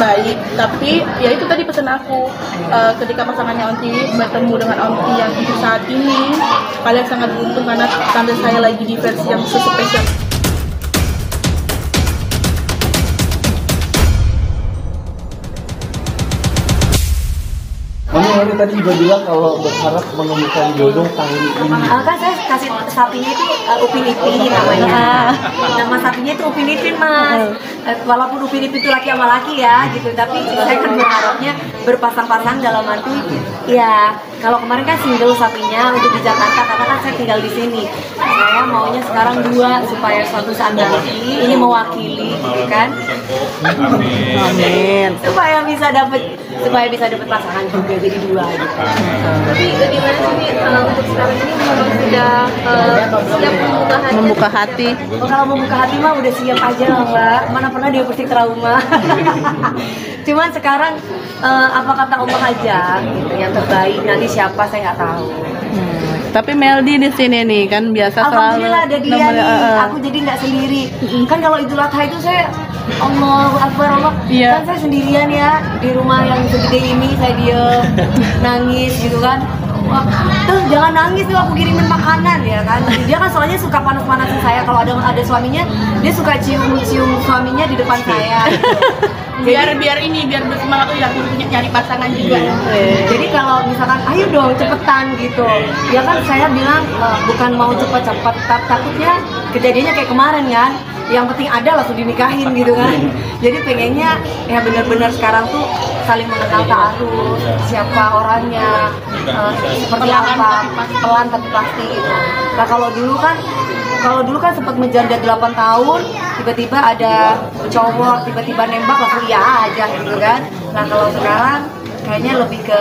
baik, tapi ya itu tadi pesan aku, ketika pasangannya Onti bertemu dengan Onti yang untuk saat ini, kalian sangat beruntung karena tante saya lagi di versi yang spesial. Mami tadi juga bilang kalau berharap menemukan jodoh tahun ini. Kan saya kasih sapinya itu Upin Ipin namanya. Nama sapinya itu Upin Ipin, Mas. Walaupun Upin Ipin itu laki sama laki ya gitu, tapi saya kan berharapnya berpasang-pasang dalam arti ya kalau kemarin kan single sapinya untuk di Jakarta karena kan saya tinggal di sini. Saya maunya sekarang 2 supaya suatu saat nanti ini mewakili gitu kan. Amin. Supaya bisa dapat pasangan juga jadi 2 gitu. Tapi bagaimana sih untuk sekarang ini memang sudah siap membuka hati? Oh, kalau membuka hati mah udah siap aja lah Mbak. Mana pernah dia pasti trauma. Cuman sekarang apa kata Allah aja gitu yang terbaik, nanti siapa saya nggak tahu. Tapi Meldi di sini nih kan biasa selalu. Alhamdulillah ada dia nih. Aku jadi nggak sendiri. Kan kalau Idul Adha itu saya Allahu Akbar Allah. Kan saya sendirian ya di rumah yang segede ini, saya diem nangis gitu kan. Wah, tuh jangan nangis tuh, aku kirimin makanan ya kan. Dia kan soalnya suka panas-panasin saya. Kalau ada suaminya, dia suka cium-cium suaminya di depan saya. biar bersemangat tuh ya punya nyari pasangan juga. Jadi kalau misalkan ayo dong cepetan gitu, ya kan saya bilang bukan mau cepet-cepet, takutnya kejadiannya kayak kemarin kan. Yang penting ada langsung dinikahin gitu kan. Jadi pengennya ya benar-benar sekarang tuh saling mengenal ta'aruf, siapa orangnya, seperti apa, pelan tapi pasti gitu. Nah kalau dulu kan sempat menjanda 8 tahun, tiba-tiba ada cowok, tiba-tiba nembak langsung iya aja gitu kan. Nah kalau sekarang kayaknya lebih ke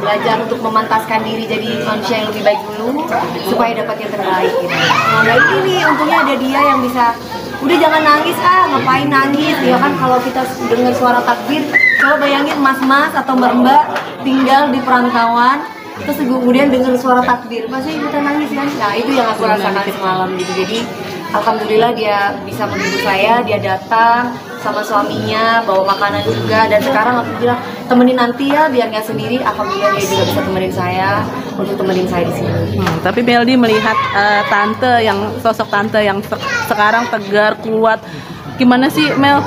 belajar untuk memantaskan diri jadi manusia yang lebih baik dulu supaya dapat yang terbaik gitu. Nah ini nih untungnya ada dia yang bisa udah jangan nangis ngapain nangis ya kan. Kalau kita dengar suara takbir, coba bayangin mas-mas atau mbak-mbak tinggal di perantauan terus kemudian dengar suara takbir pasti ikutan nangis kan. Nah itu yang aku rasakan semalam gitu. Jadi alhamdulillah dia bisa menghibur saya, dia datang sama suaminya bawa makanan juga, dan sekarang aku bilang temenin nanti ya biar nggak sendiri. Alhamdulillah dia juga bisa temenin saya untuk temenin saya di sini. Tapi Meldi melihat sosok tante yang sekarang tegar, kuat, gimana sih Mel?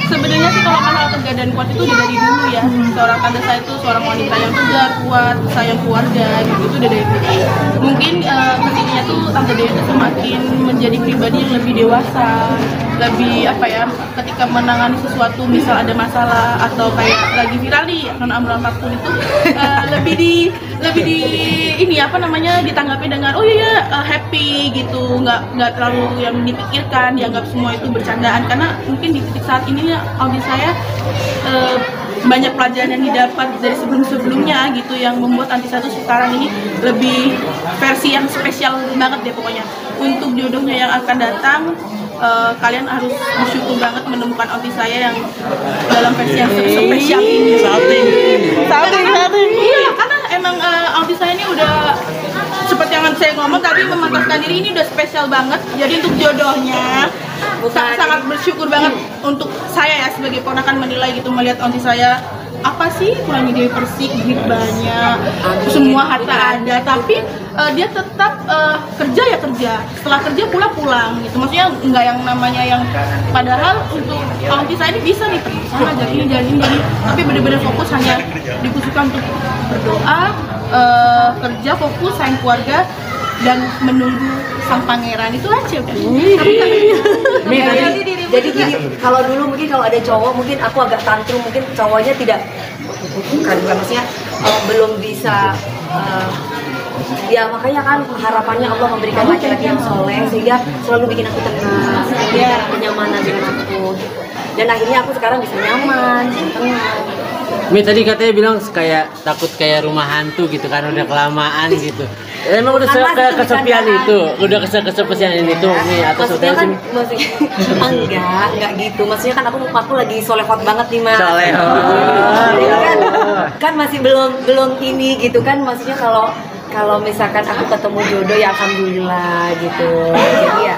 Sebenarnya sih kalau masalah tegar dan kuat itu udah dari dulu ya. Seorang tante saya itu seorang wanita yang tegar, kuat, sayang keluarga gitu, itu udah dari dulu. Mungkin kesininya tuh tante Dewi itu semakin menjadi pribadi yang lebih dewasa, lebih ketika menangani sesuatu, misal ada masalah atau kayak lagi viral nih non Amran Fatkun itu lebih di ditanggapi dengan oh iya happy gitu, nggak terlalu yang dipikirkan, dianggap semua itu bercandaan. Karena mungkin di titik saat ini audisi saya banyak pelajaran yang didapat dari sebelum-sebelumnya gitu, yang membuat Anti Satu sekarang ini lebih versi yang spesial banget deh pokoknya. Untuk jodohnya yang akan datang, kalian harus bersyukur banget menemukan Aunty saya yang dalam versi yang spesial ini. Salting. Iya, karena emang Aunty saya ini udah seperti yang saya ngomong tadi, memantaskan diri, ini udah spesial banget. Jadi untuk jodohnya sangat bersyukur banget untuk saya ya sebagai ponakan menilai gitu, melihat Aunty saya apa sih kurangnya Dewi Persik, duit banyak, semua harta ada, tapi dia tetap kerja, setelah kerja pulang gitu. Maksudnya nggak yang namanya yang padahal untuk Aunty saya ini bisa nih sana jadi ini, tapi benar-benar fokus hanya dikhususkan untuk berdoa, kerja, fokus sayang keluarga dan menunggu sang pangeran, itu aja. Jadi gini, kalau dulu mungkin kalau ada cowok mungkin aku agak tantrum, mungkin cowoknya bukan maksudnya belum bisa ya makanya kan harapannya Allah memberikan laki-laki yang soleh sehingga selalu bikin aku tenang, dia kenyamanan dengan aku, dan akhirnya aku sekarang bisa nyaman, tenang. Mi tadi katanya bilang kayak takut kayak rumah hantu gitu kan, udah kelamaan gitu. Emang udah kesepian itu, udah kesepian itu Mi atau maksudnya kan enggak gitu. Maksudnya kan aku lagi solehot banget nih Mas. Solehot. Jadi kan masih belum ini gitu kan. Maksudnya kalau misalkan aku ketemu jodoh ya alhamdulillah gitu. Jadi ya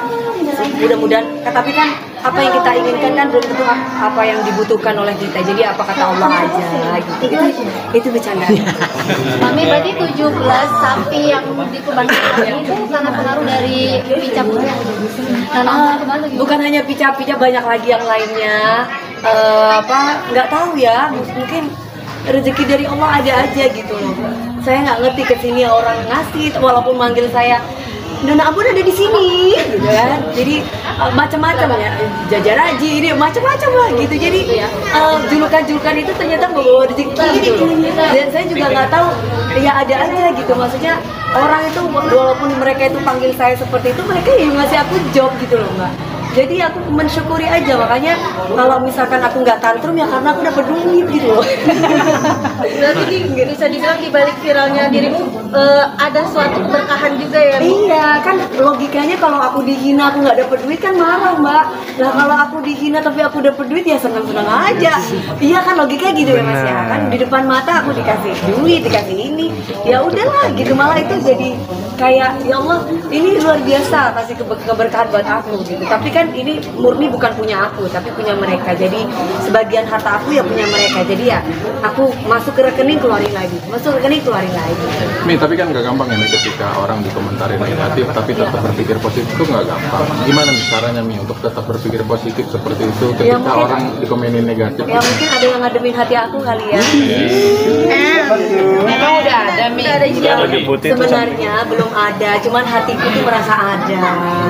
sih, mudah-mudahan. Tapi kan apa yang kita inginkan kan belum tentu apa yang dibutuhkan oleh kita. Jadi apa kata Allah aja gitu. Itu bercanda. Mami berarti 17 sapi yang dikurbankan itu karena pengaruh dari picap. Bukan hanya pica-pica, banyak lagi yang lainnya. Nggak tahu ya, mungkin rezeki dari Allah ada aja gitu loh. Saya nggak ngerti kesini orang ngasih, walaupun manggil saya Nona Abun ada di sini, gitu kan. Jadi macam-macam ya, Jajar Haji ini macam-macam lah gitu. Jadi julukan-julukan itu ternyata membawa rezeki gitu. Dan saya juga nggak tahu, ya ada aja gitu. Maksudnya orang itu walaupun mereka itu panggil saya seperti itu, mereka ya ngasih aku job gitu loh Mbak. Jadi aku mensyukuri aja, makanya kalau misalkan aku nggak tantrum ya karena aku dapat duit gitu loh. Berarti bisa dibilang di balik viralnya dirimu ada suatu keberkahan juga ya? Iya, kan logikanya kalau aku dihina aku nggak dapat duit kan marah Mbak. Nah kalau aku dihina tapi aku dapat duit ya senang-senang aja. Iya kan logikanya gitu ya Mas ya. Kan di depan mata aku dikasih duit, dikasih ini, ya udahlah gitu, malah itu jadi kayak ya Allah ini luar biasa kasih keberkahan buat aku gitu. Tapi kan ini murni bukan punya aku tapi punya mereka, jadi sebagian harta aku ya punya mereka, jadi ya aku masuk ke rekening keluarin lagi, masuk ke rekening keluarin lagi. Mi, tapi kan nggak gampang ini ketika orang dikomentarin negatif tapi tetap berpikir positif itu nggak gampang. Gimana nih caranya Mi untuk tetap berpikir positif seperti itu ketika ya, mungkin, orang dikomenin negatif? Ya mungkin ada yang ngademin hati aku kali ya. Memang udah ada Mi. Sebenarnya belum ada, cuman hatiku tuh merasa ada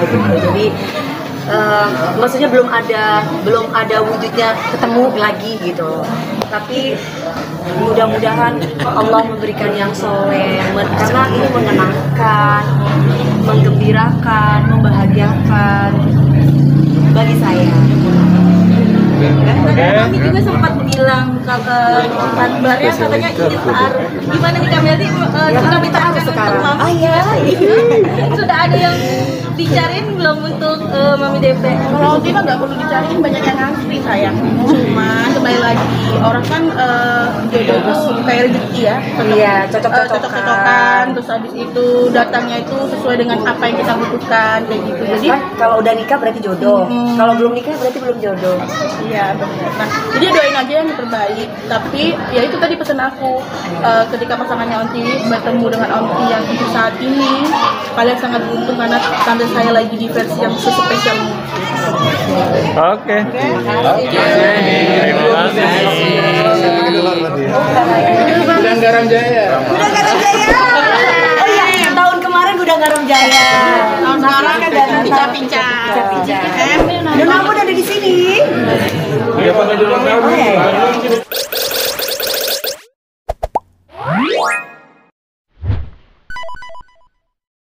gitu. Jadi maksudnya belum ada wujudnya ketemu lagi gitu. Tapi mudah-mudahan Allah memberikan yang soleh, karena ini menenangkan, menggembirakan, membahagiakan bagi saya. Kami juga sempat bilang ke kabarnya katanya iftar. Gimana nih Kak Meldi? Sudah ditaruh sekarang. Mami? Iya. Sudah ada yang dicariin belum untuk Mami DP? Kalau dia nggak perlu dicariin, banyak yang ngantri sayang. Cuma kembali lagi orang kan jodoh tuh kayak rezeki ya. Iya, Cocok-cocokan. Terus habis itu datangnya itu sesuai dengan apa yang kita butuhkan kayak gitu. Jadi kan kalau udah nikah berarti jodoh. Kalau belum nikah berarti belum jodoh. iya benar. Nah, jadi doain aja yang terbaik. Tapi ya itu tadi pesan aku, ketika pasangannya Onti bertemu dengan Onti yang untuk saat ini, kalian sangat beruntung karena tante saya lagi di versi yang sespesial ini. Oke. Terima kasih. Gudang Garam Jaya. Gudang Garam Jaya. Oh iya, tahun kemarin Gudang Garam Jaya. Tahun sekarang kan datang pica-pica. Dan aku ada di sini. Iya, Pak Gudang Garam.